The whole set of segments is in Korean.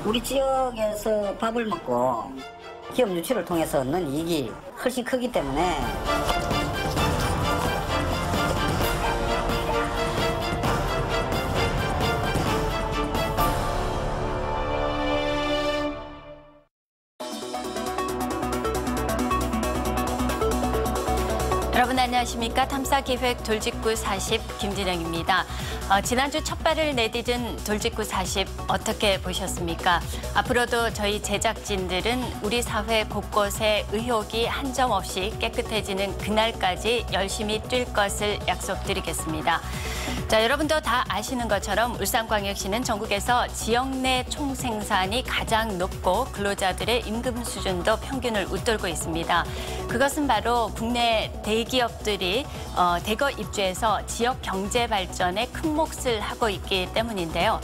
우리 지역에서 밥을 먹고 기업 유치를 통해서 얻는 이익이 훨씬 크기 때문에 여러분 안녕하십니까? 탐사기획 돌직구 40 김진영입니다. 지난주 첫 발을 내디딘 돌직구 40 어떻게 보셨습니까? 앞으로도 저희 제작진들은 우리 사회 곳곳에 의혹이 한 점 없이 깨끗해지는 그날까지 열심히 뛸 것을 약속드리겠습니다. 자, 여러분도 다 아시는 것처럼 울산광역시는 전국에서 지역 내 총생산이 가장 높고 근로자들의 임금 수준도 평균을 웃돌고 있습니다. 그것은 바로 국내 대기업들이 대거 입주해서 지역 경제 발전에 큰 몫을 하고 있기 때문인데요.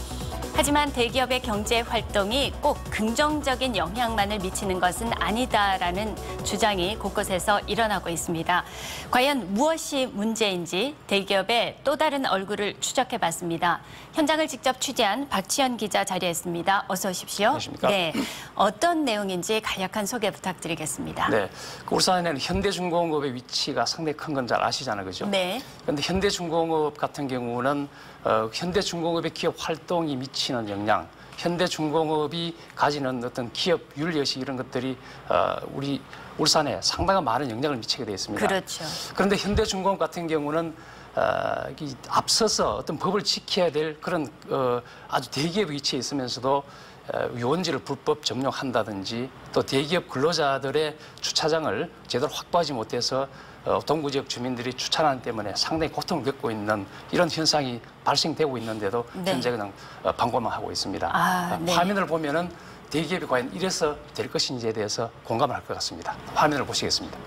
하지만 대기업의 경제 활동이 꼭 긍정적인 영향만을 미치는 것은 아니다라는 주장이 곳곳에서 일어나고 있습니다. 과연 무엇이 문제인지 대기업의 또 다른 얼굴을 추적해봤습니다. 현장을 직접 취재한 박치현 기자 자리했습니다. 어서 오십시오. 안녕하십니까? 네, 어떤 내용인지 간략한 소개 부탁드리겠습니다. 네, 울산에는 현대중공업의 위치가 상당히 큰 건 잘 아시잖아요, 그죠? 네. 그런데 현대중공업 같은 경우는 현대중공업의 기업 활동이 미치는 영향, 현대중공업이 가지는 어떤 기업 윤리의식 이런 것들이 우리 울산에 상당한 많은 영향을 미치게 되어 있습니다. 그렇죠. 그런데 현대중공업 같은 경우는 앞서서 어떤 법을 지켜야 될 그런 아주 대기업 위치에 있으면서도 유원지를 불법 점용한다든지 또 대기업 근로자들의 주차장을 제대로 확보하지 못해서 동구 지역 주민들이 주차난 때문에 상당히 고통을 겪고 있는 이런 현상이 발생되고 있는데도 네. 현재 그냥 방관만 하고 있습니다. 네. 화면을 보면은 대기업이 과연 이래서 될 것인지에 대해서 공감을 할 것 같습니다. 화면을 보시겠습니다.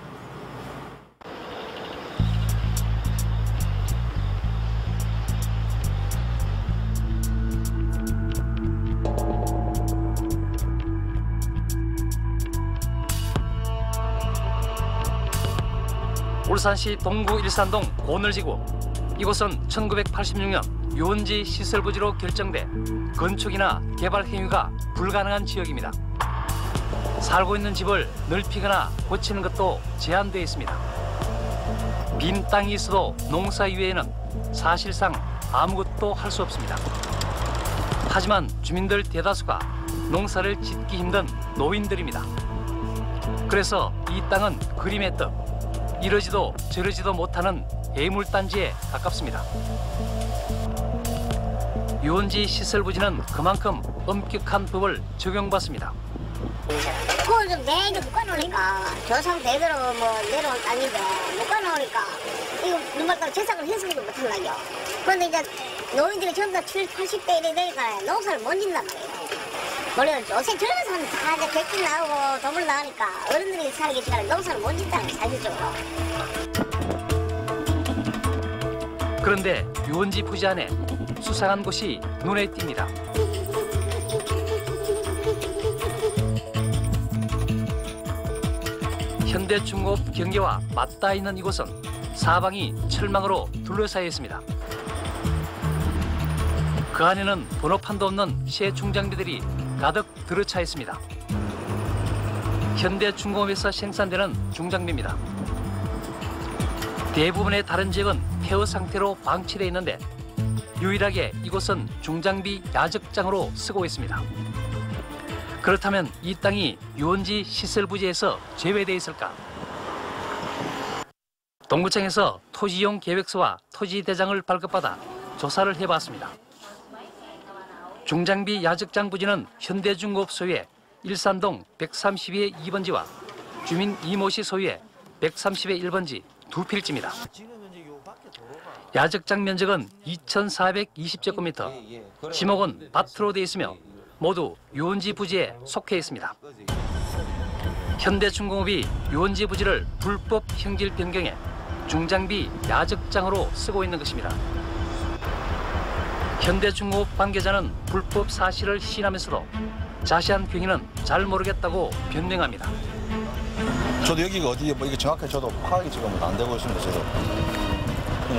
울산시 동구 일산동 고늘지구. 이곳은 1986년 유원지 시설부지로 결정돼 건축이나 개발 행위가 불가능한 지역입니다. 살고 있는 집을 넓히거나 고치는 것도 제한되어 있습니다. 빈 땅이 있어도 농사 이외에는 사실상 아무것도 할 수 없습니다. 하지만 주민들 대다수가 농사를 짓기 힘든 노인들입니다. 그래서 이 땅은 그림의 떡, 이러지도 저러지도 못하는 해물단지에 가깝습니다. 유원지 시설 부지는 그만큼 엄격한 법을 적용받습니다. 그걸 좀 내게 묶어놓으니까 조상대대로 뭐 내려온 땅인데 묶어놓으니까 이거 누말따라 재산을 해석도 못하려고. 그런데 이제 노인들이 전부 다 70, 80대 이래 되니까 농사를 못 짓는단 말이에요. 원래 요새 젊은 사람들 다 이제 백기 나오고 도물 나오니까 어른들이 살기 시간에 농사를 못 짓다는 게 사실적으로. 그런데 유원지 부지 안에 수상한 곳이 눈에 띕니다. 현대중공업 경계와 맞닿아 있는 이곳은 사방이 철망으로 둘러싸여 있습니다. 그 안에는 번호판도 없는 새 중장비들이 가득 들어차 있습니다. 현대중공업에서 생산되는 중장비입니다. 대부분의 다른 지역은 폐허 상태로 방치되어 있는데 유일하게 이곳은 중장비 야적장으로 쓰고 있습니다. 그렇다면 이 땅이 유원지 시설 부지에서 제외되어 있을까? 동구청에서 토지이용 계획서와 토지대장을 발급받아 조사를 해봤습니다. 중장비 야적장 부지는 현대중공업 소유의 일산동 132의 2번지와 주민 이모 씨 소유의 130의 1번지 두 필지입니다. 야적장 면적은 2,420제곱미터, 지목은 밭으로 되어 있으며 모두 유원지 부지에 속해 있습니다. 현대중공업이 유원지 부지를 불법 형질 변경해 중장비 야적장으로 쓰고 있는 것입니다. 현대중공업 관계자는 불법 사실을 시인하면서도 자세한 경위는 잘 모르겠다고 변명합니다. 저도 여기가 어디에 뭐 이게 정확하게 저도 파악이 지금은 안 되고 있습니다. 저도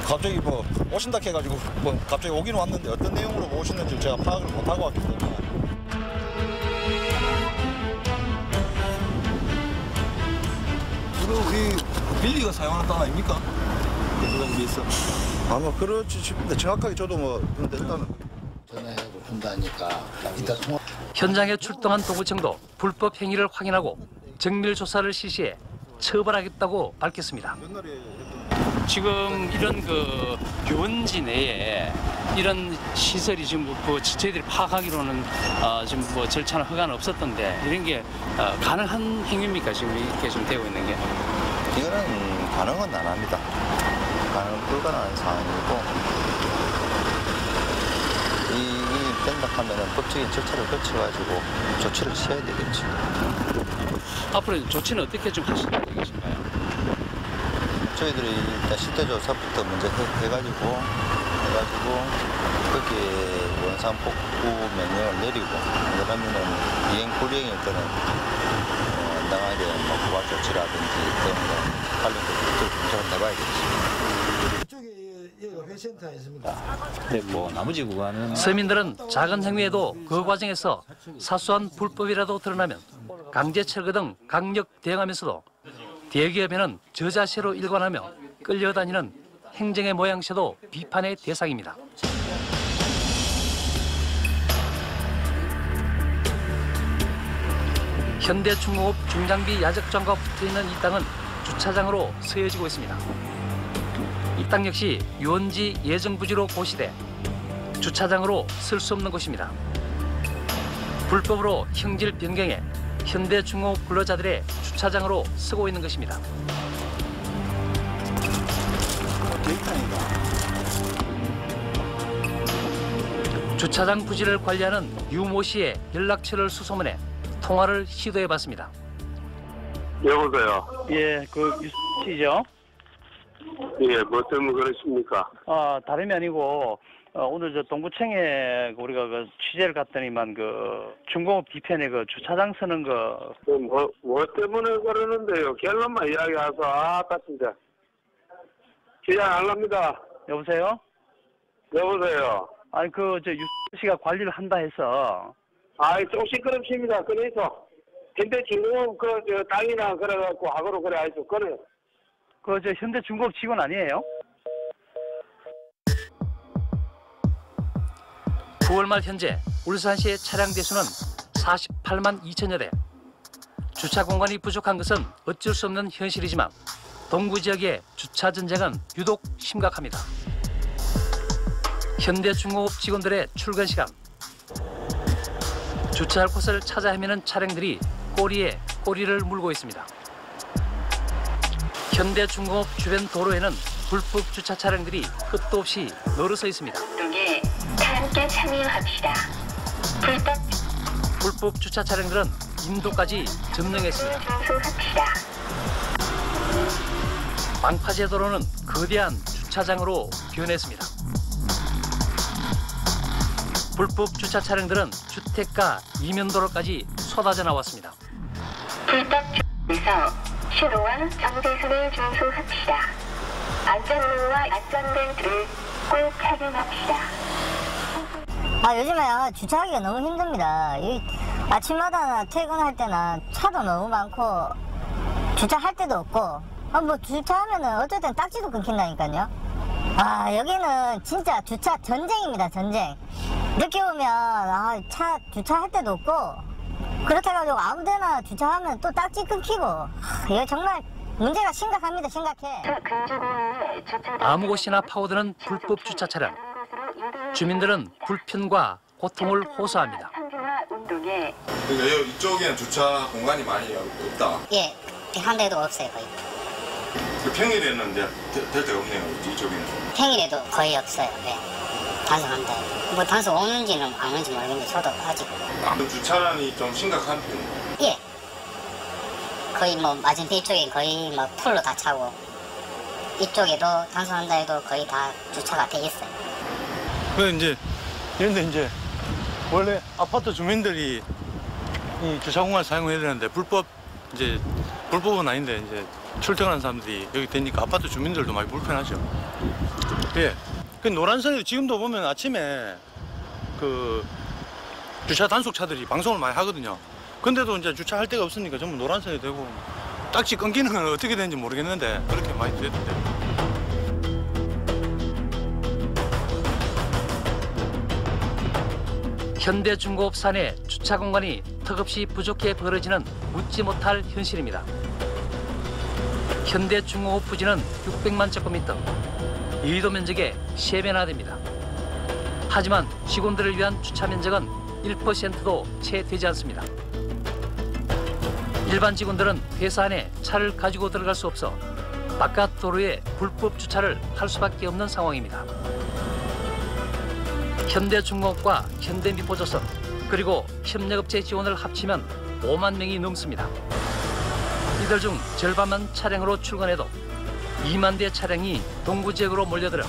갑자기 뭐 오신다 해가지고 뭐 갑자기 오긴 왔는데 어떤 내용으로 오시는지 제가 파악을 못 하고 왔기 때문에. 그 빌리가 사용하는 땅 아닙니까? 그거에 비해서. 아마 그렇지 싶은데 정확하게 저도 뭐 근데 일단은 전화해도 준다니까 이따 통화. 현장에 출동한 동구청도 불법 행위를 확인하고 정밀 조사를 실시해 처벌하겠다고 밝혔습니다. 지금 이런 그 유원지 내에 이런 시설이 지금 뭐 저희들이 파악하기로는 지금 뭐 절차나 허가는 없었던데 이런 게 가능한 행위입니까? 지금 이렇게 좀 되고 있는 게? 이거는 가능은 안 합니다. 가능 불가능한 상황이고 이 된다 하면은 법적인 절차를 거쳐가지고 조치를 취해야 되겠죠. 앞으로 조치는 어떻게 좀 하시는 얘기신가요? 저희들이 일단 실태조사부터 먼저 해가지고 거기에 원산 복구 명령을 내리고 그러면은 이행 불이행일 때는 당하게 뭐 고발 조치라든지 때문에 관련 것들 검토를 해봐야 되겠습니다. 이쪽에 얘가 회센터 있습니다. 네, 뭐 나머지 구간은 서민들은 작은 행위에도 그 과정에서 사소한 불법이라도 드러나면 강제 철거 등 강력 대응하면서도 대기업에는 저자세로 일관하며 끌려다니는 행정의 모양새도 비판의 대상입니다. 현대중공업 중장비 야적장과 붙어있는 이 땅은 주차장으로 쓰여지고 있습니다. 이 땅 역시 유원지 예정부지로 고시돼 주차장으로 쓸 수 없는 곳입니다. 불법으로 형질 변경해 현대중공업 근로자들의 주차장으로 쓰고 있는 것입니다. 주차장 부지를 관리하는 유모 씨의 연락처를 수소문해 통화를 시도해봤습니다. 여보세요. 예, 그 씨죠? 예, 뭐 때문에 그러십니까? 다름이 아니고 오늘 저 동구청에 우리가 그 취재를 갔더니만 그 중공업 뒤편에 그 주차장 쓰는 거 뭐 때문에 그러는데요? 결론만 이야기하서 진짜 기장 안 갑니다. 여보세요? 여보세요. 아니 그 저 유 씨가 관리를 한다 해서 좀 시끄럽습니다. 그래서 현대중공업 저 땅이나 그래갖고 하고로 그래 아이소 그래. 그 저 현대중공업 직원 아니에요? 9월 말 현재 울산시의 차량 대수는 48만 2천여 대. 주차 공간이 부족한 것은 어쩔 수 없는 현실이지만 동구 지역의 주차 전쟁은 유독 심각합니다. 현대중공업 직원들의 출근 시간, 주차할 곳을 찾아 헤매는 차량들이 꼬리에 꼬리를 물고 있습니다. 현대중공업 주변 도로에는 불법 주차 차량들이 끝도 없이 늘어서 있습니다. 운동에 다 함께 참여합시다. 불법 주차 차량들은 인도까지 점령했습니다. 청소합시다. 방파제 도로는 거대한 주차장으로 변했습니다. 불법 주차 차량들은 주택가 이면도로까지 쏟아져 나왔습니다. 불법 주차에서 신호와 정대선을 준수합시다. 안전문과 안전벨트를 꼭 착용합시다. 요즘에 주차하기가 너무 힘듭니다. 아침마다 퇴근할 때나 차도 너무 많고 주차할 데도 없고 뭐 주차하면은 어쩔 땐 딱지도 끊긴다니까요. 여기는 진짜 주차 전쟁입니다. 전쟁. 늦게 오면 차 주차할 데도 없고 그렇다 가지고 아무데나 주차하면 또 딱지 끊기고 이거 정말 문제가 심각합니다. 심각해. 아무 곳이나 파고드는 불법 주차 차량. 주민들은 불편과 고통을 호소합니다. 그러니까 이쪽에는 주차 공간이 많이 없다. 예, 한 대도 없어요. 거의. 그 평일에는 이제 될 데가 없네요. 이쪽에는. 평일에도 거의 없어요. 네. 단속한다. 뭐 단속 오는지는 안 오는지 모르겠는데 저도 아직. 주차난이 좀 심각한 편이에요. 예. 거의 뭐 맞은편 이쪽에 거의 뭐 풀로 다 차고 이쪽에도 단속한다 해도 거의 다 주차가 돼 있어요. 그런데 이제 원래 아파트 주민들이 이 주차 공간을 사용해야 되는데 불법은 아닌데 이제 출퇴근하는 사람들이 여기 되니까 아파트 주민들도 많이 불편하죠. 예. 그 노란선이 지금도 보면 아침에 그 주차 단속차들이 방송을 많이 하거든요. 근데도 이제 주차할 데가 없으니까 전부 노란선이 되고 딱지 끊기는 건 어떻게 되는지 모르겠는데 그렇게 많이 됐던데. 현대중공업 산에 주차 공간이 턱없이 부족해 벌어지는 묻지 못할 현실입니다. 현대중공업 부지는 600만 제곱미터, 여의도 면적의 3배나 됩니다. 하지만 직원들을 위한 주차 면적은 1%도 채 되지 않습니다. 일반 직원들은 회사 안에 차를 가지고 들어갈 수 없어 바깥 도로에 불법 주차를 할 수밖에 없는 상황입니다. 현대중공업과 현대미포조선 그리고 협력업체 지원을 합치면 5만 명이 넘습니다. 이들 중 절반만 차량으로 출근해도 2만 대 차량이 동구 지역으로 몰려들어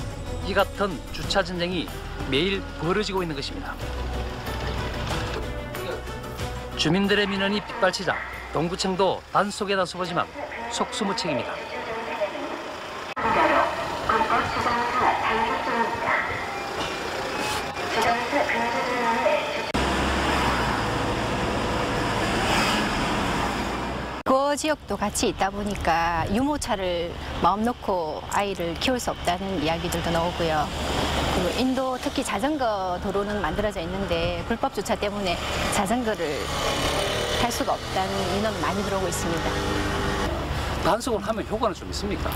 이 같은 주차 전쟁이 매일 벌어지고 있는 것입니다. 주민들의 민원이 빗발치자 동구청도 단속에 나서보지만 속수무책입니다. 그 지역도 같이 있다 보니까 유모차를 마음 놓고 아이를 키울 수 없다는 이야기들도 나오고요. 그리고 인도 특히 자전거 도로는 만들어져 있는데 불법 주차 때문에 자전거를 탈 수가 없다는 민원 많이 들어오고 있습니다. 단속을 하면 효과는 좀 있습니까?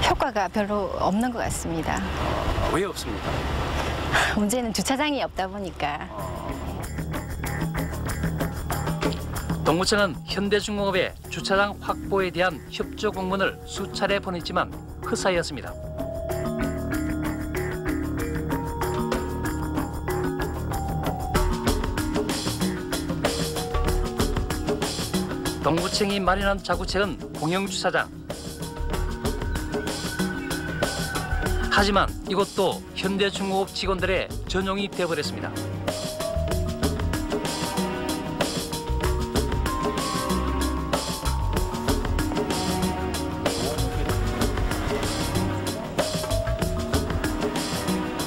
효과가 별로 없는 것 같습니다. 왜 없습니까? 문제는 주차장이 없다 보니까. 동구청은 현대중공업의 주차장 확보에 대한 협조 공문을 수차례 보냈지만 헛사이였습니다. 동구청이 마련한 자구책은 공영주차장. 하지만 이것도 현대중공업 직원들의 전용이 되어버렸습니다.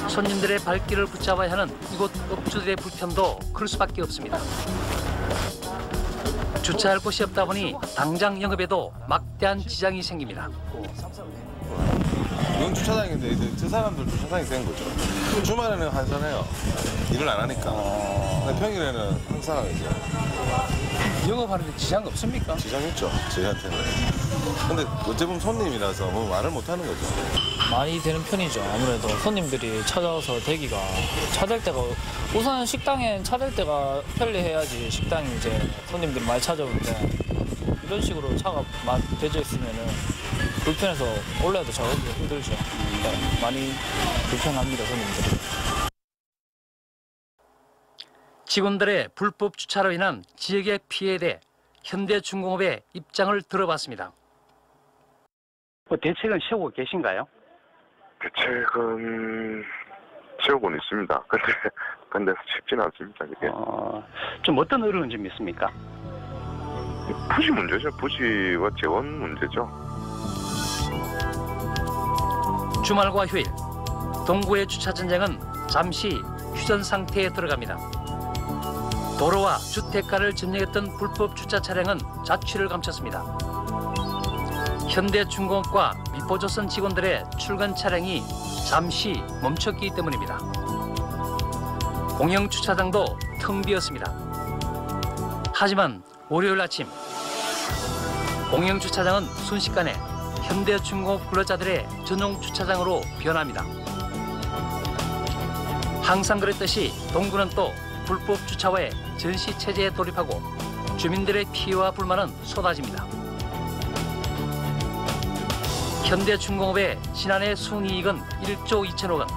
손님들의 발길을 붙잡아야 하는 이곳 업주들의 불편도 클 수밖에 없습니다. 주차할 곳이 없다 보니 당장 영업에도 막대한 지장이 생깁니다. 이건 주차장인데 이제 저 사람들 주차장이 된 거죠. 주말에는 한산해요. 일을 안 하니까. 근데 평일에는 항상 이제 영업하는데 지장 없습니까? 지장 있죠, 저희한테는. 근데 어째 보면 손님이라서 뭐 말을 못 하는 거죠. 많이 되는 편이죠. 아무래도 손님들이 찾아와서 대기가 차댈 때가 우선 식당엔 차댈 때가 편리해야지 식당이 이제 손님들이 많이 찾아오는데 이런 식으로 차가 많이 되져 있으면은 불편해서 올라도 작업이 힘들죠. 네, 많이 불편합니다, 손님들이. 직원들의 불법 주차로 인한 지역의 피해에 대해 현대중공업의 입장을 들어봤습니다. 대책은 세우고 계신가요? 대책은 세우고는 있습니다. 근데 쉽지는 않습니다. 그게. 좀 어떤 어려운 점이 있습니까? 부지 문제죠. 부지와 재원 문제죠. 주말과 휴일, 동구의 주차 전쟁은 잠시 휴전 상태에 들어갑니다. 도로와 주택가를 점령했던 불법 주차 차량은 자취를 감췄습니다. 현대중공업과 미포조선 직원들의 출근 차량이 잠시 멈췄기 때문입니다. 공영 주차장도 텅 비었습니다. 하지만 월요일 아침 공영 주차장은 순식간에 현대중공업 근로자들의 전용 주차장으로 변합니다. 항상 그랬듯이 동구는 또 불법 주차와의 전시 체제에 돌입하고 주민들의 피해와 불만은 쏟아집니다. 현대중공업의 지난해 순이익은 1조 2천억 원.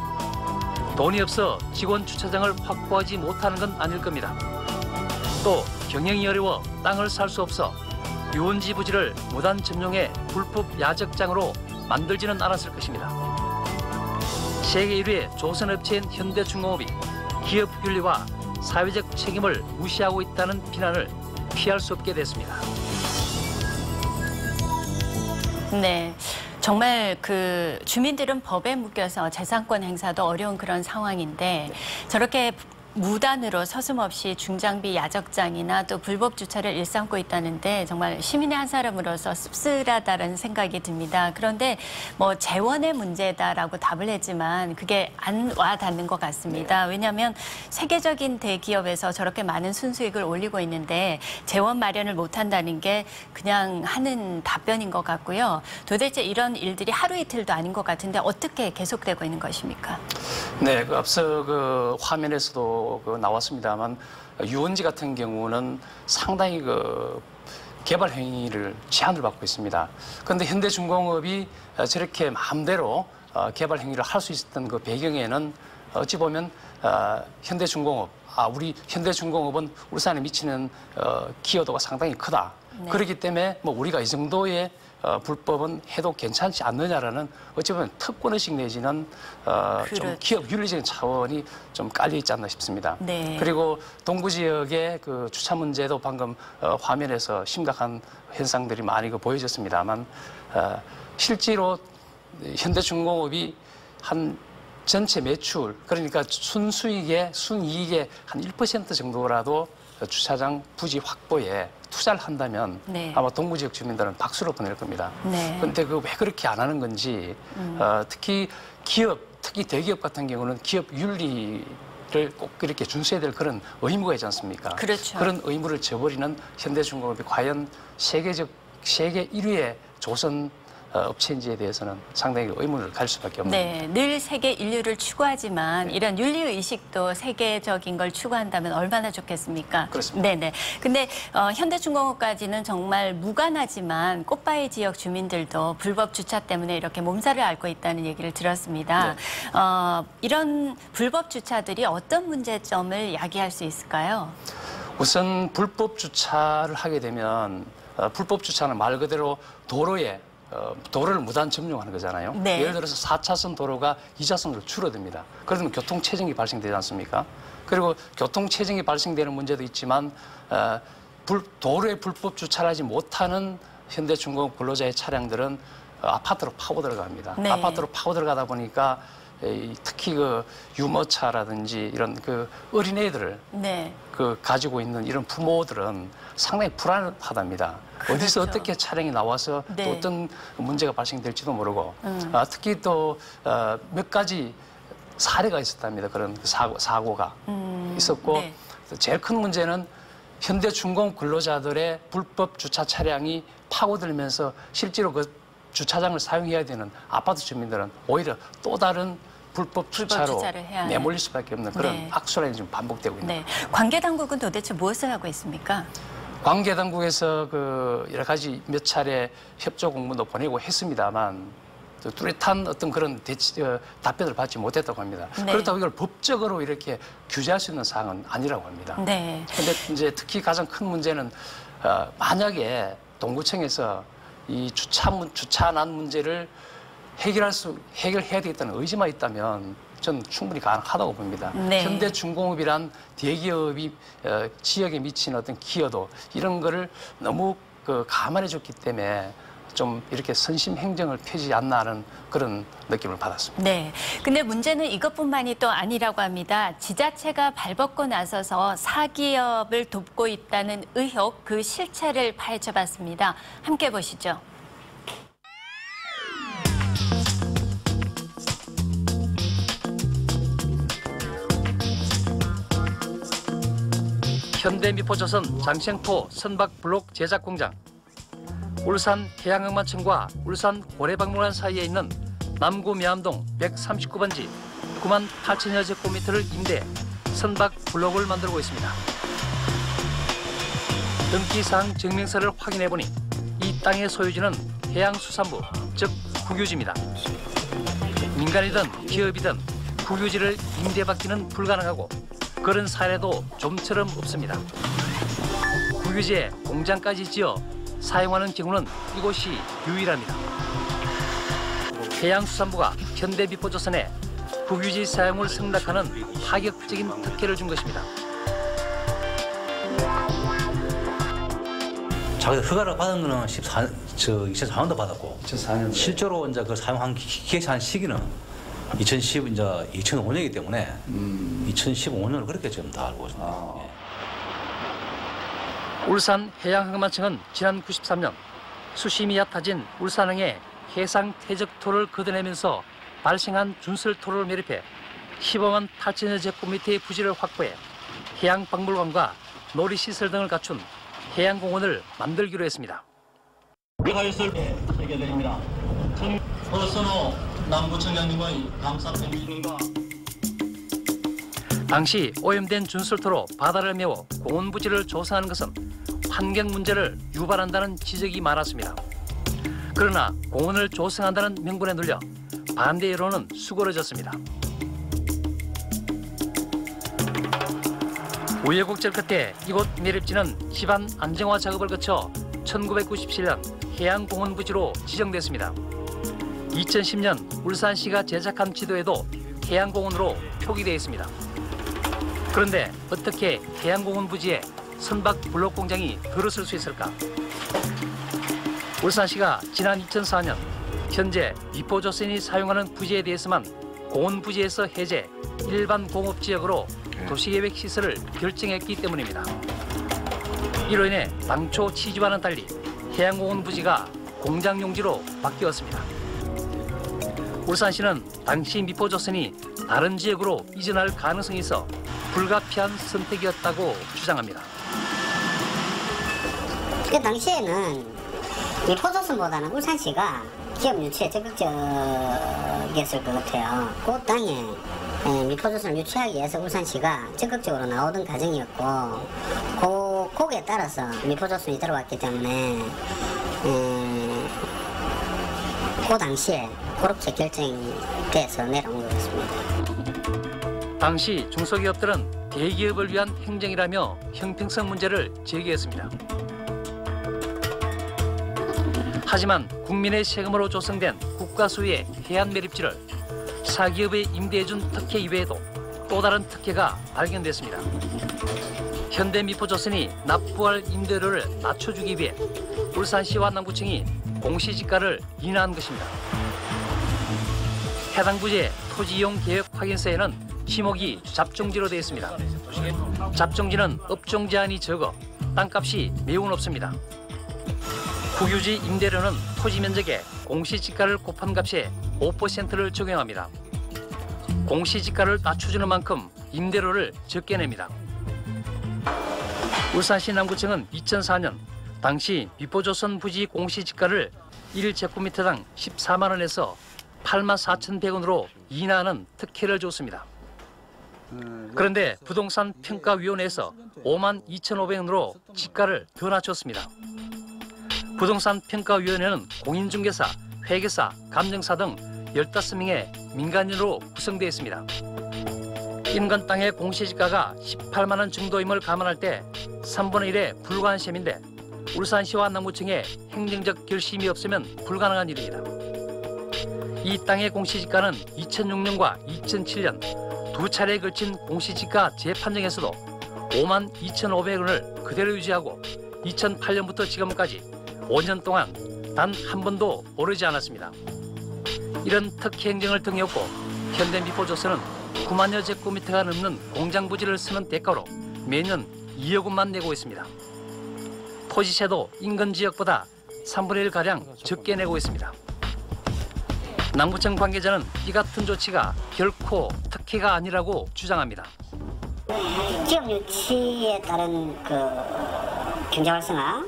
돈이 없어 직원 주차장을 확보하지 못하는 건 아닐 겁니다. 또 경영이 어려워 땅을 살 수 없어 유원지 부지를 무단 점용해 불법 야적장으로 만들지는 않았을 것입니다. 세계 1위의 조선업체인 현대중공업이 기업 윤리와 사회적 책임을 무시하고 있다는 비난을 피할 수 없게 됐습니다. 네. 정말 주민들은 법에 묶여서 재산권 행사도 어려운 그런 상황인데 저렇게 무단으로 서슴없이 중장비 야적장이나 또 불법 주차를 일삼고 있다는데 정말 시민의 한 사람으로서 씁쓸하다는 생각이 듭니다. 그런데 뭐 재원의 문제다라고 답을 했지만 그게 안 와닿는 것 같습니다. 왜냐하면 세계적인 대기업에서 저렇게 많은 순수익을 올리고 있는데 재원 마련을 못한다는 게 그냥 하는 답변인 것 같고요. 도대체 이런 일들이 하루 이틀도 아닌 것 같은데 어떻게 계속되고 있는 것입니까? 네, 그 앞서 그 화면에서도 나왔습니다만 유원지 같은 경우는 상당히 그 개발 행위를 제한을 받고 있습니다. 그런데 현대중공업이 저렇게 마음대로 개발 행위를 할 수 있었던 그 배경에는 어찌 보면 현대중공업, 우리 현대중공업은 울산에 미치는 기여도가 상당히 크다. 네. 그렇기 때문에 뭐 우리가 이 정도의 불법은 해도 괜찮지 않느냐라는 어찌 보면 특권의식 내지는 좀 기업 윤리적인 차원이 좀 깔려 있지 않나 싶습니다. 네. 그리고 동구 지역의 그 주차 문제도 방금 화면에서 심각한 현상들이 많이 보여졌습니다만 실제로 현대중공업이 한 전체 매출, 그러니까 순수익의 순이익의 한 1% 정도라도 주차장 부지 확보에 투자를 한다면 네. 아마 동구 지역 주민들은 박수를 보낼 겁니다. 네. 그런데 그 왜 그렇게 안 하는 건지 특히 기업, 특히 대기업 같은 경우는 기업 윤리를 꼭 이렇게 준수해야 될 그런 의무가 있지 않습니까? 그렇죠. 그런 의무를 저버리는 현대중공업이 과연 세계 1위의 조선 업체인지에 대해서는 상당히 의문을 가질 수밖에 없는 네, 늘 세계 인류를 추구하지만 이런 윤리의식도 세계적인 걸 추구한다면 얼마나 좋겠습니까? 그렇습니다. 네네. 근데 현대중공업까지는 정말 무관하지만 꽃바위 지역 주민들도 불법 주차 때문에 이렇게 몸살을 앓고 있다는 얘기를 들었습니다. 네. 이런 불법 주차들이 어떤 문제점을 야기할 수 있을까요? 우선 불법 주차를 하게 되면 불법 주차는 말 그대로 도로를 무단 점용하는 거잖아요. 네. 예를 들어서 4차선 도로가 2차선으로 줄어듭니다. 그러면 교통체증이 발생되지 않습니까? 그리고 교통체증이 발생되는 문제도 있지만 도로에 불법 주차를 하지 못하는 현대중공업 근로자의 차량들은 아파트로 파고 들어갑니다. 네. 아파트로 파고 들어가다 보니까 특히 그 유모차라든지 이런 그 어린애들을 네. 그 가지고 있는 이런 부모들은 상당히 불안하답니다. 그렇죠. 어디서 어떻게 차량이 나와서 네. 또 어떤 문제가 발생될지도 모르고 특히 또 몇 가지 사례가 있었답니다. 그런 사고가 있었고 네. 제일 큰 문제는 현대중공업 근로자들의 불법 주차 차량이 파고들면서 실제로 그 주차장을 사용해야 되는 아파트 주민들은 오히려 또 다른 불법 주차로 내몰릴 수밖에 없는 그런 네. 악순환이 지금 반복되고 있는 네. 관계 당국은 도대체 무엇을 하고 있습니까? 관계 당국에서 그 여러 가지 몇 차례 협조 공문도 보내고 했습니다만 뚜렷한 어떤 그런 답변을 받지 못했다고 합니다. 네. 그렇다고 이걸 법적으로 이렇게 규제할 수 있는 사항은 아니라고 합니다. 네. 그런데 이제 특히 가장 큰 문제는 만약에 동구청에서 이 주차난 문제를 해결해야 되겠다는 의지만 있다면 저는 충분히 가능하다고 봅니다. 네. 현대중공업이란 대기업이 지역에 미치는 어떤 기여도 이런 거를 너무 감안해 줬기 때문에 좀 이렇게 선심 행정을 펴지 않나 하는 그런 느낌을 받았습니다. 네. 근데 문제는 이것뿐만이 또 아니라고 합니다. 지자체가 발벗고 나서서 사기업을 돕고 있다는 의혹, 그 실체를 파헤쳐봤습니다. 함께 보시죠. 현대미포조선 장생포 선박블록 제작 공장, 울산 해양항만청과 울산 고래박물관 사이에 있는 남구 미암동 139번지 9만 8천여 제곱미터를 임대 선박 블록을 만들고 있습니다. 등기사항 증명서를 확인해 보니 이 땅의 소유지는 해양수산부, 즉 국유지입니다. 민간이든 기업이든 국유지를 임대받기는 불가능하고 그런 사례도 좀처럼 없습니다. 국유지에 공장까지 지어 사용하는 경우는 이곳이 유일합니다. 해양수산부가 현대미포조선에 국유지 사용을 승낙하는 파격적인 특혜를 준 것입니다. 자기가 허가를 받은 거는 2004년도 받았고 2004년도. 실제로 이제 그 사용한 기획한 시기는 2015년이기 때문에 2015년을 그렇게 지금 다 알고 있습니다. 울산 해양항만청은 지난 93년 수심이 얕아진 울산항의 해상 퇴적토를 걷어내면서 발생한 준설토를 매립해 15만 8천여 제곱미터의 부지를 확보해 해양박물관과 놀이시설 등을 갖춘 해양공원을 만들기로 했습니다. 하였을 때 새겨드립니다. 서선호 남부청장님의 감사 편지과 당시 오염된 준설토로 바다를 메워 공원 부지를 조성하는 것은 환경 문제를 유발한다는 지적이 많았습니다. 그러나 공원을 조성한다는 명분에 눌려 반대 여론은 수그러졌습니다. 우여곡절 끝에 이곳 매립지는 집안 안정화 작업을 거쳐 1997년 해양공원 부지로 지정됐습니다. 2010년 울산시가 제작한 지도에도 해양공원으로 표기되어 있습니다. 그런데 어떻게 해양공원 부지에 선박 블록 공장이 들어설 수 있을까? 울산시가 지난 2004년 현재 미포조선이 사용하는 부지에 대해서만 공원 부지에서 해제, 일반 공업지역으로 도시계획 시설을 결정했기 때문입니다. 이로 인해 당초 취지와는 달리 해양공원 부지가 공장 용지로 바뀌었습니다. 울산시는 당시 미포조선이 다른 지역으로 이전할 가능성이 있어 불가피한 선택이었다고 주장합니다. 그 당시에는 미포조선보다는 울산시가 기업 유치에 적극적이었을 것 같아요. 그 땅에 미포조선을 유치하기 위해서 울산시가 적극적으로 나오던 과정이었고 거기에 따라서 미포조선이 들어왔기 때문에 그 당시에 그렇게 결정돼서 내려온 것 같습니다. 당시 중소기업들은 대기업을 위한 행정이라며 형평성 문제를 제기했습니다. 하지만 국민의 세금으로 조성된 국가 소유의 해안 매립지를 사기업에 임대해준 특혜 이외에도 또 다른 특혜가 발견됐습니다. 현대미포조선이 납부할 임대료를 낮춰주기 위해 울산시와 남구청이 공시지가를 인하한 것입니다. 해당 부지의 토지 이용 계획 확인서에는 지목이 잡종지로 되어 있습니다. 잡종지는 업종 제한이 적어 땅값이 매우 높습니다. 국유지 임대료는 토지 면적에 공시지가를 곱한 값에 5%를 적용합니다. 공시지가를 낮춰주는 만큼 임대료를 적게 냅니다. 울산시 남구청은 2004년 당시 미포조선 부지 공시지가를 1제곱미터당 14만 원에서 84,100원으로 인하하는 특혜를 줬습니다. 그런데 부동산 평가위원회에서 52,500원으로 지가를 더 낮췄습니다. 부동산 평가위원회는 공인중개사, 회계사, 감정사 등 15명의 민간인으로 구성되어 있습니다. 인간 땅의 공시지가가 18만 원 정도임을 감안할 때 3분의 1에 불과한 셈인데 울산시와 남구청의 행정적 결심이 없으면 불가능한 일입니다. 이 땅의 공시지가는 2006년과 2007년 두 차례에 걸친 공시지가 재판정에서도 52,500원을 그대로 유지하고 2008년부터 지금까지 5년 동안 단 한 번도 오르지 않았습니다. 이런 특혜 행정을 등에업고 현대미포조선은 9만여 제곱미터가 넘는 공장 부지를 쓰는 대가로 매년 2억 원만 내고 있습니다. 토지세도 인근 지역보다 3분의 1가량 적게 내고 있습니다. 남구청 관계자는 이 같은 조치가 결코 특혜가 아니라고 주장합니다. 지역 유치에 따른 경제 활성화,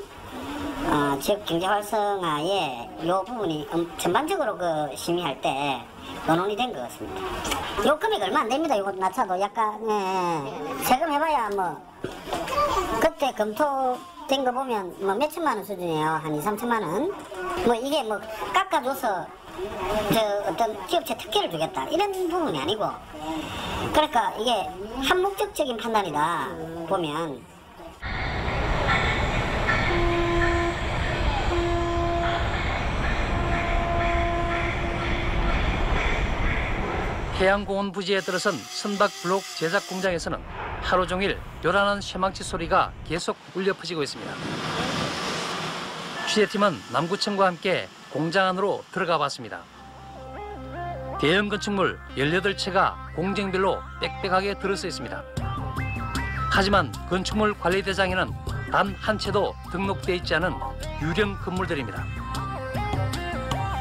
지역 경제 활성화의 이 부분이 전반적으로 심의할 때 논의이 된 것 같습니다. 요 금액이 얼마 안 됩니다. 이거 낮춰도 약간 세금 해봐야 그때 검토된 거 보면 몇천만 원 수준이에요. 한 2, 3천만 원. 이게 깎아줘서 어떤 기업체 특혜를 주겠다 이런 부분이 아니고, 그러니까 이게 한목적적인 판단이다 보면. 해양공원 부지에 들어선 선박 블록 제작 공장에서는 하루 종일 요란한 쇠망치 소리가 계속 울려 퍼지고 있습니다. 취재팀은 남구청과 함께 공장 안으로 들어가 봤습니다. 대형 건축물 18채가 공정별로 빽빽하게 들어서 있습니다. 하지만 건축물 관리대장에는 단 한 채도 등록돼 있지 않은 유령 건물들입니다.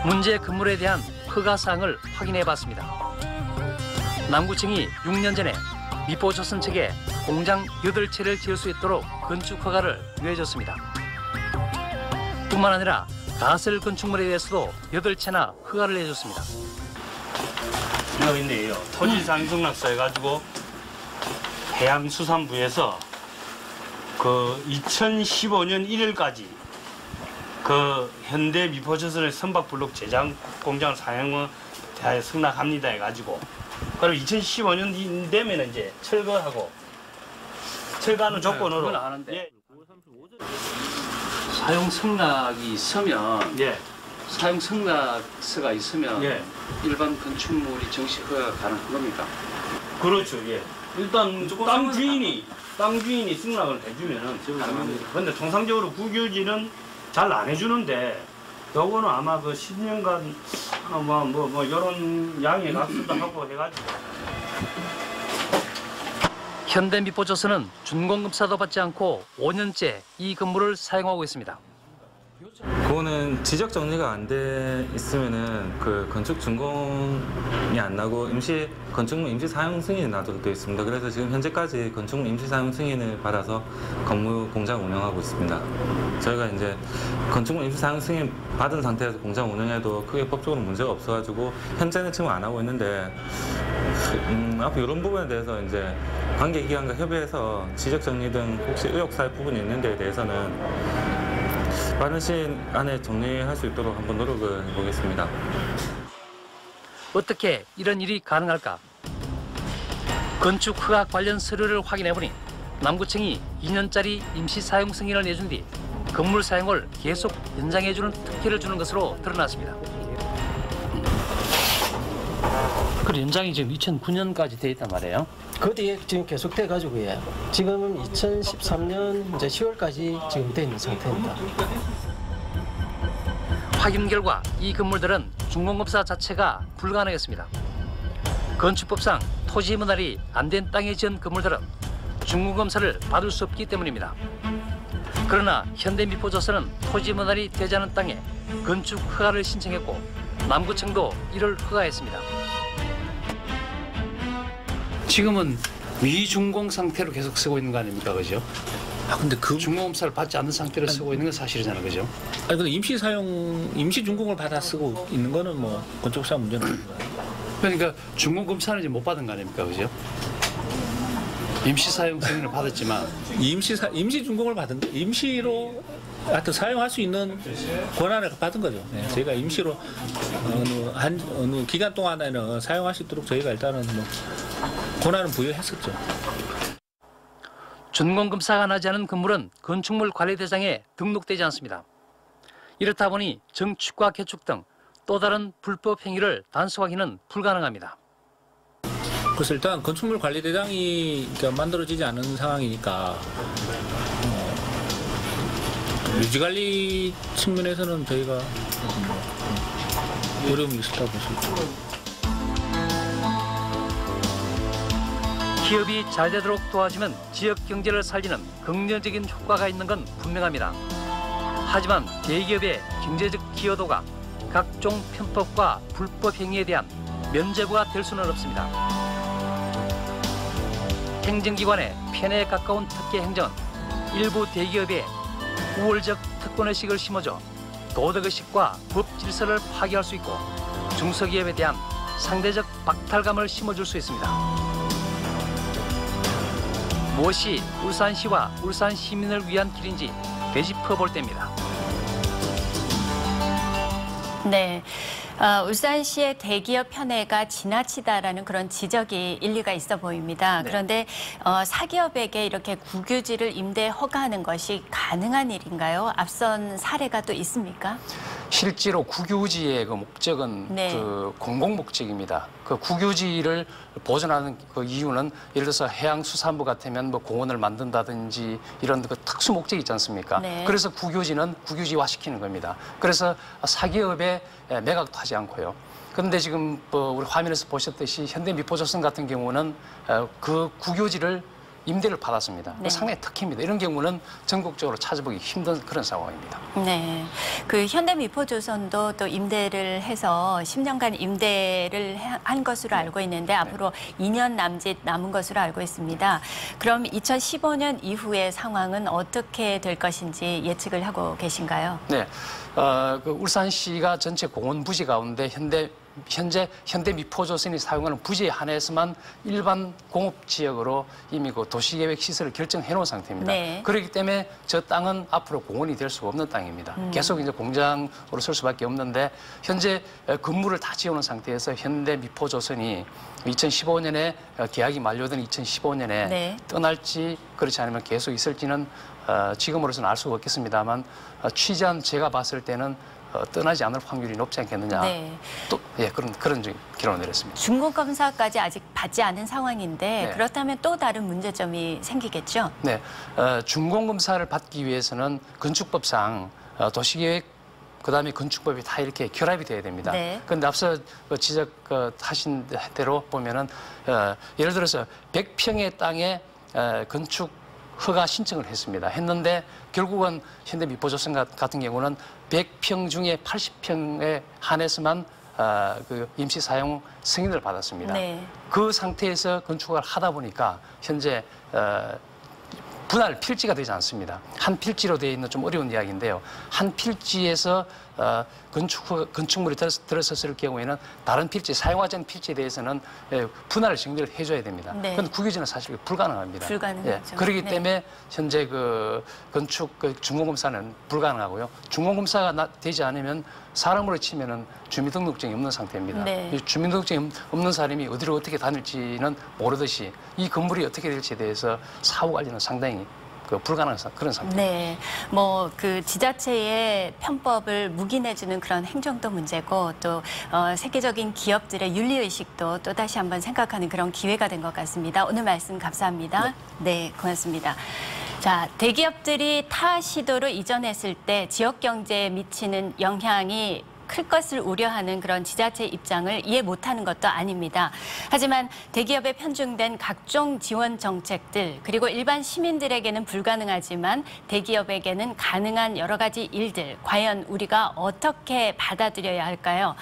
문제 건물에 대한 허가사항을 확인해 봤습니다. 남구청이 6년 전에 미포조선 측에 공장 8채를 지을 수 있도록 건축 허가를 내줬습니다. 뿐만 아니라 가설 건축물에 대해서도 8채나 허가를 내줬습니다. 여기 있네요. 토지상승낙서 해가지고 해양수산부에서 그 2015년 1월까지 그 현대 미포조선의 선박블록 제작 공장 사용을 대하여 승낙합니다 해가지고 그럼 2015년 되면 이제 철거하고 철거하는 조건으로 그건 아는데. 예. 사용 승낙이 있으면 예. 사용 승낙서가 있으면 예. 일반 건축물이 정식 허가가 가능한 겁니까? 그렇죠. 예. 일단 땅 주인이 승낙을 해주면은 가능합니다. 근데 통상적으로 국유지는 잘 안 해주는데 요거는 아마 그 10년간 뭐 이런 양해 각서도 하고 해가지고. 현대미포조선은 준공급사도 받지 않고 5년째 이 건물을 사용하고 있습니다. 그거는 지적 정리가 안 돼 있으면은 그 건축 준공이 안 나고 건축물 임시 사용 승인이 나도록 되어 있습니다. 그래서 지금 현재까지 건축물 임시 사용 승인을 받아서 건물 공장 운영하고 있습니다. 저희가 이제 건축물 임시 사용 승인 받은 상태에서 공장 운영해도 크게 법적으로 문제가 없어가지고 현재는 지금 안 하고 있는데 앞으로 이런 부분에 대해서 이제 관계기관과 협의해서 지적 정리 등 혹시 의혹사할 부분이 있는 데에 대해서는 빠른 시일 안에 정리할 수 있도록 한번 노력을 해보겠습니다. 어떻게 이런 일이 가능할까? 건축 허가 관련 서류를 확인해보니 남구청이 2년짜리 임시 사용 승인을 내준 뒤 건물 사용을 계속 연장해주는 특혜를 주는 것으로 드러났습니다. 그 연장이 지금 2009년까지 돼 있단 말이에요? 그 뒤에 지금 계속돼 가지고요. 지금은 2013년 이제 10월까지 지금 돼 있는 상태입니다. 확인 결과 이 건물들은 준공급사 자체가 불가능했습니다. 건축법상 토지 분할이 안 된 땅에 지은 건물들은 준공검사를 받을 수 없기 때문입니다. 그러나 현대미포조선은 토지 분할이 되지 않은 땅에 건축 허가를 신청했고 남구청도 이를 허가했습니다. 지금은 미준공 상태로 계속 쓰고 있는 거 아닙니까, 그죠? 근데 그 준공검사를 받지 않는 상태로 쓰고 있는 건 사실이잖아요, 그죠? 근데 임시 준공을 받아 쓰고 있는 거는 뭐 건축상 문제는 없는 거예요. 그러니까 준공검사는 이제 못 받은 거 아닙니까, 그죠? 임시 사용 승인을 받았지만 임시 준공을 받은 거 임시로 하여튼 사용할 수 있는 권한을 받은 거죠. 네, 저희가 임시로 어느 기간 동안에는 사용할 수 있도록 저희가 일단은 뭐 권한을 부여했었죠. 준공검사가 나지 않은 건물은 건축물 관리대장에 등록되지 않습니다. 이렇다 보니 정축과 개축 등 또 다른 불법 행위를 단속하기는 불가능합니다. 그래서 일단 건축물 관리대장이 만들어지지 않은 상황이니까 유지관리 측면에서는 저희가 어려움이 있었다고 볼 수 있죠. 기업이 잘 되도록 도와주면 지역 경제를 살리는 긍정적인 효과가 있는 건 분명합니다. 하지만 대기업의 경제적 기여도가 각종 편법과 불법 행위에 대한 면죄부가 될 수는 없습니다. 행정기관의 편에 가까운 특혜 행정은 일부 대기업의 우월적 특권의식을 심어줘 도덕의식과 법 질서를 파괴할 수 있고 중소기업에 대한 상대적 박탈감을 심어줄 수 있습니다. 무엇이 울산시와 울산 시민을 위한 길인지 되짚어볼 때입니다. 네. 울산시의 대기업 편애가 지나치다라는 그런 지적이 일리가 있어 보입니다. 네. 그런데 사기업에게 이렇게 국유지를 임대 허가하는 것이 가능한 일인가요? 앞선 사례가 또 있습니까? 실제로 국유지의 그 목적은 네. 그 공공 목적입니다. 그 국유지를 보존하는 그 이유는 예를 들어서 해양수산부 같으면 뭐 공원을 만든다든지 이런 그 특수 목적이 있지 않습니까? 네. 그래서 국유지는 국유지화 시키는 겁니다. 그래서 사기업에 매각도 하지 않고요. 그런데 지금 뭐 우리 화면에서 보셨듯이 현대미포조선 같은 경우는 그 국유지를 임대를 받았습니다. 네. 상당히 특혜입니다. 이런 경우는 전국적으로 찾아보기 힘든 그런 상황입니다. 네, 그 현대미포조선도 또 임대를 해서 10년간 임대를 한 것으로 알고 있는데 앞으로 2년 남짓 남은 것으로 알고 있습니다. 그럼 2015년 이후의 상황은 어떻게 될 것인지 예측을 하고 계신가요? 네, 그 울산시가 전체 공원 부지 가운데 현재 현대미포조선이 사용하는 부지에 한해서만 일반 공업지역으로 이미 그 도시계획 시설을 결정해 놓은 상태입니다. 네. 그렇기 때문에 저 땅은 앞으로 공원이 될 수가 없는 땅입니다. 계속 이제 공장으로 쓸 수밖에 없는데 현재 건물을 다 지어놓은 상태에서 현대미포조선이 2015년에 계약이 만료된 2015년에 네. 떠날지 그렇지 않으면 계속 있을지는 지금으로서는 알 수가 없겠습니다만 취재한 제가 봤을 때는 떠나지 않을 확률이 높지 않겠느냐. 네. 또 그런 결론을 내렸습니다. 준공검사까지 아직 받지 않은 상황인데 네. 그렇다면 또 다른 문제점이 생기겠죠? 네, 준공검사를 받기 위해서는 건축법상 도시계획 그다음에 건축법이 다 이렇게 결합이 돼야 됩니다. 그런데 앞서 지적하신 대로 보면은 예를 들어서 100평의 땅에 건축 허가 신청을 했습니다. 했는데 결국은 현대미포조선 같은 경우는 100평 중에 80평에 한해서만 그 임시 사용 승인을 받았습니다. 네. 그 상태에서 건축을 하다 보니까 현재 분할 필지가 되지 않습니다. 한 필지로 되어 있는 좀 어려운 이야기인데요. 한 필지에서 건축물이 들어섰을 경우에는 다른 필지, 사용하지 않은 필지에 대해서는 분할 정리를 해줘야 됩니다. 네. 그건 국유지는 사실 불가능합니다. 불가능하죠. 그렇기 네. 때문에 현재 그 건축 준공검사는 불가능하고요. 준공검사가 되지 않으면 사람으로 치면은 주민등록증이 없는 상태입니다. 네. 이 주민등록증이 없는 사람이 어디로 어떻게 다닐지는 모르듯이 이 건물이 어떻게 될지에 대해서 사후 관리는 상당히 불가능한 그런 상태. 네, 뭐 그 지자체의 편법을 묵인해주는 그런 행정도 문제고 또 세계적인 기업들의 윤리 의식도 또 다시 한번 생각하는 그런 기회가 된 것 같습니다. 오늘 말씀 감사합니다. 네, 고맙습니다. 자, 대기업들이 타 시도로 이전했을 때 지역 경제에 미치는 영향이 클 것을 우려하는 그런 지자체 입장을 이해 못하는 것도 아닙니다. 하지만 대기업에 편중된 각종 지원 정책들 그리고 일반 시민들에게는 불가능하지만 대기업에게는 가능한 여러 가지 일들 과연 우리가 어떻게 받아들여야 할까요?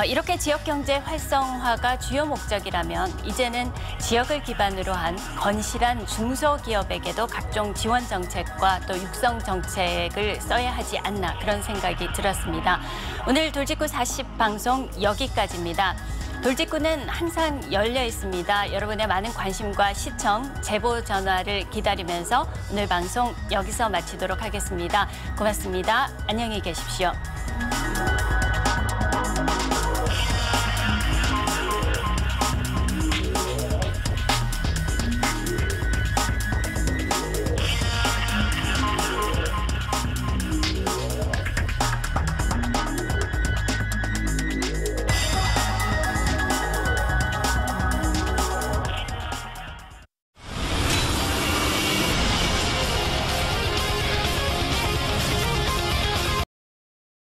이렇게 지역 경제 활성화가 주요 목적이라면 이제는 지역을 기반으로 한 건실한 중소기업에게도 각종 지원 정책과 또 육성 정책을 써야 하지 않나 그런 생각이 들었습니다. 오늘 돌직구 40 방송 여기까지입니다. 돌직구는 항상 열려 있습니다. 여러분의 많은 관심과 시청, 제보 전화를 기다리면서 오늘 방송 여기서 마치도록 하겠습니다. 고맙습니다. 안녕히 계십시오.